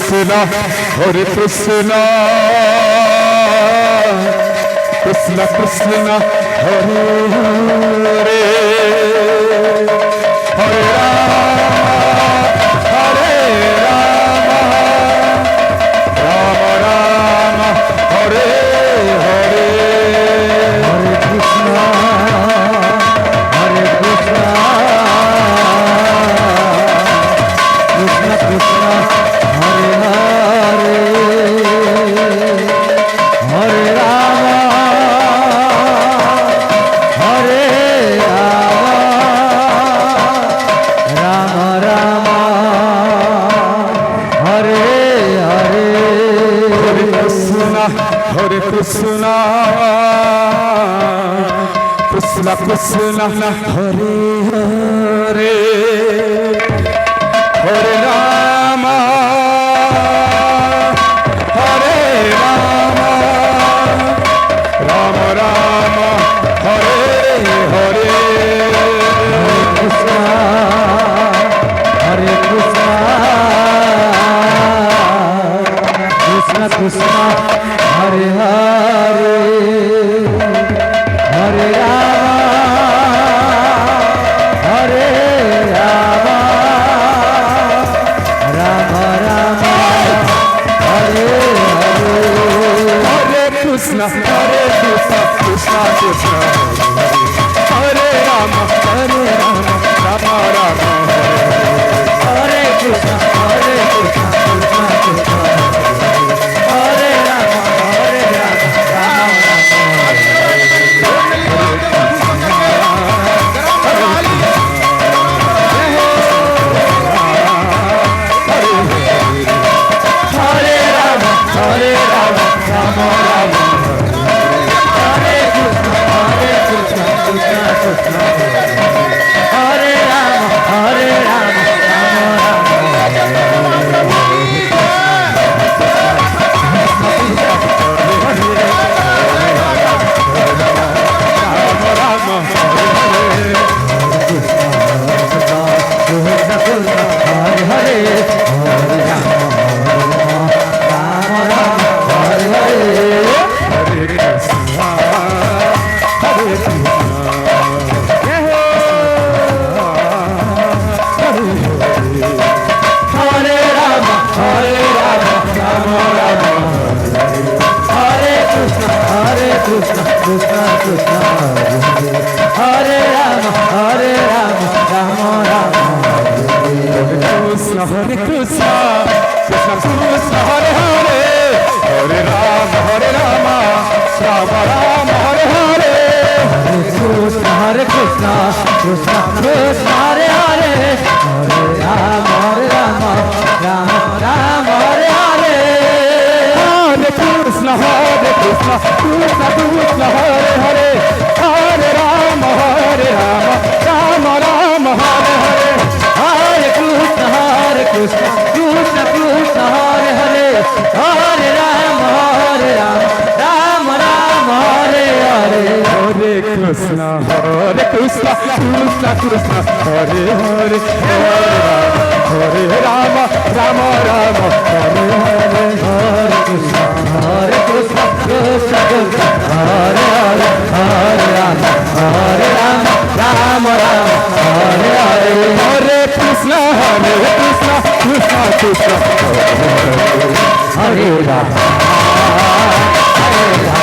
Krishna, Hare Krishna, Krishna Krishna, Hare Hare, Hare Rama, Hare Rama, Rama Rama, Hare Hare, Hare Krishna, Hare Krishna, Krishna Krishna, Hare Hare, Hare Rama, Hare Rama, Rama Rama, Hare Hare, Hare Krishna, Hare Krishna, Krishna Krishna, Hare Hare, Hare Rama, Hare Rama, Rama Rama, Hare Hare, Hare Krishna, Hare Krishna, Krishna Krishna, Hare Hare, Hare Rama, Hare Rama, Rama Rama, Hare Hare, Hare Krishna, Hare Krishna, Krishna Krishna, Hare Rama, Hare Rama, Rama Rama, Hare Krishna, Hare Krishna, Krishna Krishna, Hare Rama, Hare Rama, Rama Hare Rama, Hare Rama, Rama Rama, Hare Krishna, Hare Krishna, Krishna Krishna, Hare Rama, Hare Rama, Rama Rama, Krishna Krishna, Hare Rama, Hare Rama, Rama Rama, Hare Krishna, Hare Krishna, Krishna Krishna, Hare Hare, Hare Rama, Hare Rama, Rama Rama, Hare Hare, Hare Krishna, Hare Krishna, Krishna Krishna, Hare Hare, Hare Rama, Hare Rama, Rama Rama, Hare Hare, Hare Krishna, Hare Krishna, Krishna Krishna, Hare Hare, Hare Rama, Hare Rama, Rama Rama, Hare Hare, Hare Krishna, Hare Krishna, Krishna Krishna, Hare Hare, Hare Rama, Hare Rama, Rama Rama, Hare Hare, Hare Krishna, Hare Krishna, Krishna Krishna, Hare Hare, Hare Rama, Rama Rama, Hare Hare, Hare Krishna, Hare Krishna, Krishna Krishna, Hare Hare, Hare Rama, Hare Rama, Rama Rama, Hare Hare, Hare Krishna, Hare Krishna, Krishna Krishna, Hare Rama, Hare Rama, Hare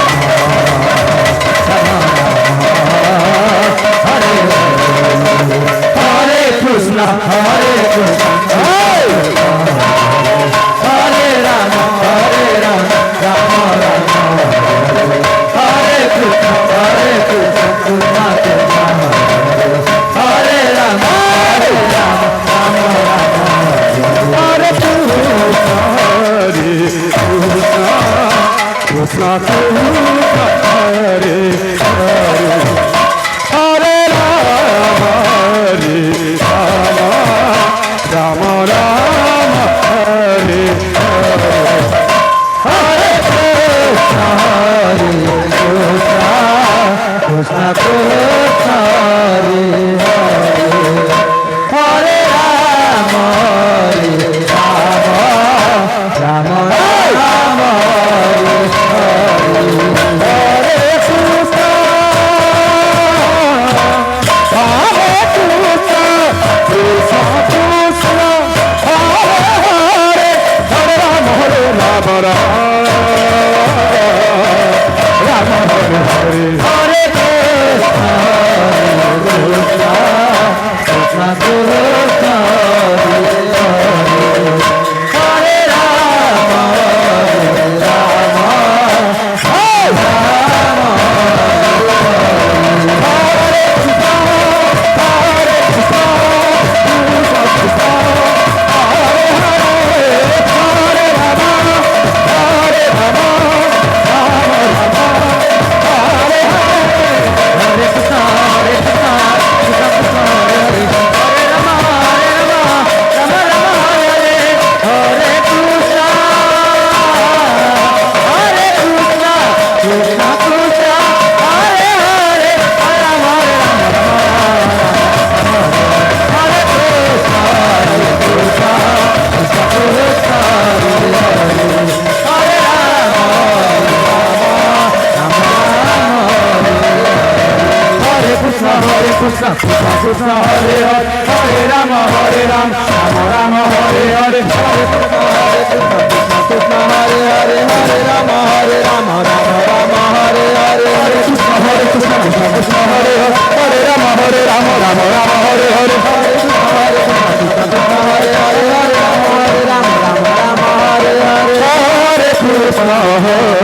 Hare Krishna, Hare Krishna, Hare Rama, Hare Rama, Rama Rama, Hare Krishna, Krishna Krishna, Hare Ram Hare Hare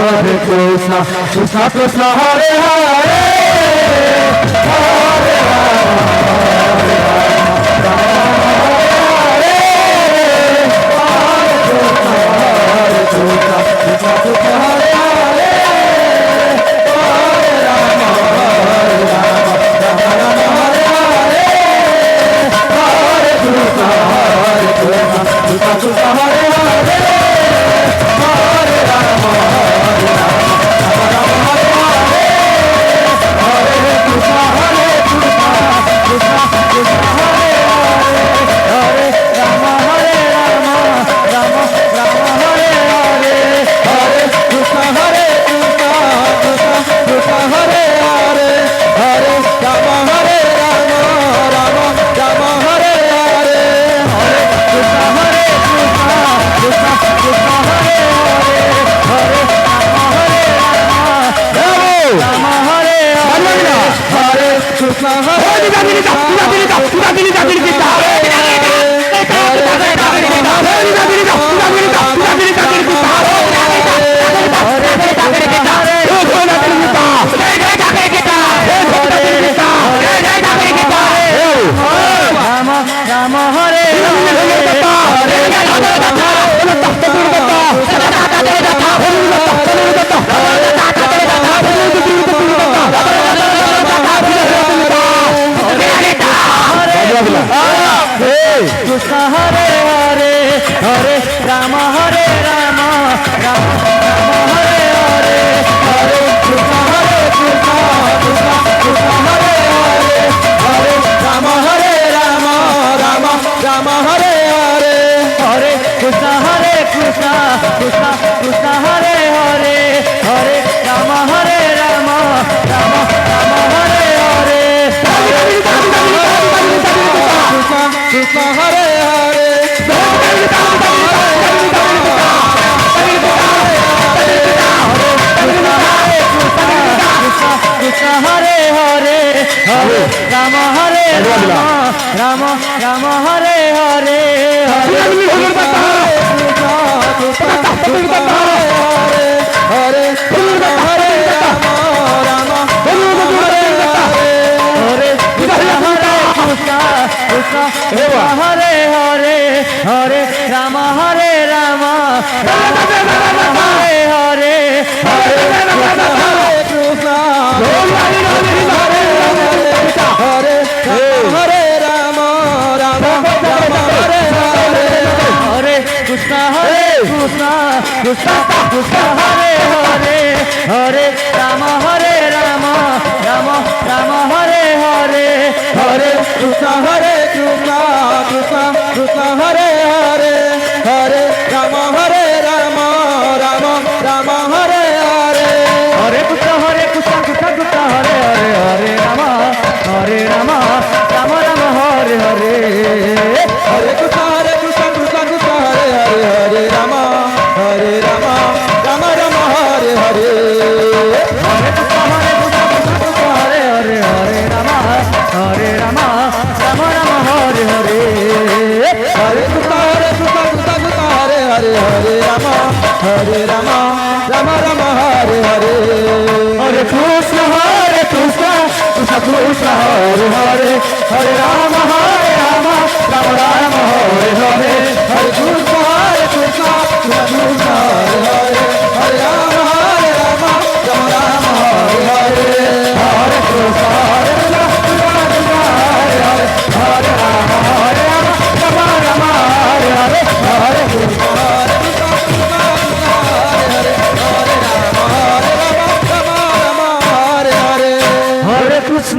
Hare Krishna Krishna Krishna Hare Ram Krishna Krishna Hare Hare Hare Rama Rama Hare Hare Hare Krishna Krishna Hare Hare Hare Rama Rama Hare Hare Hare Krishna Krishna Hare Hare Hare Rama Rama Hare Hare Hare Krishna Krishna Hare Hare Hare Rama Rama Hare Hare Hare Krishna Krishna Krishna Hare Hare Hare Rama Hare Krishna Hare Hare Hare Rama Rama Rama Hare Hare Hare Krishna Krishna Krishna Hare Hare Hare Rama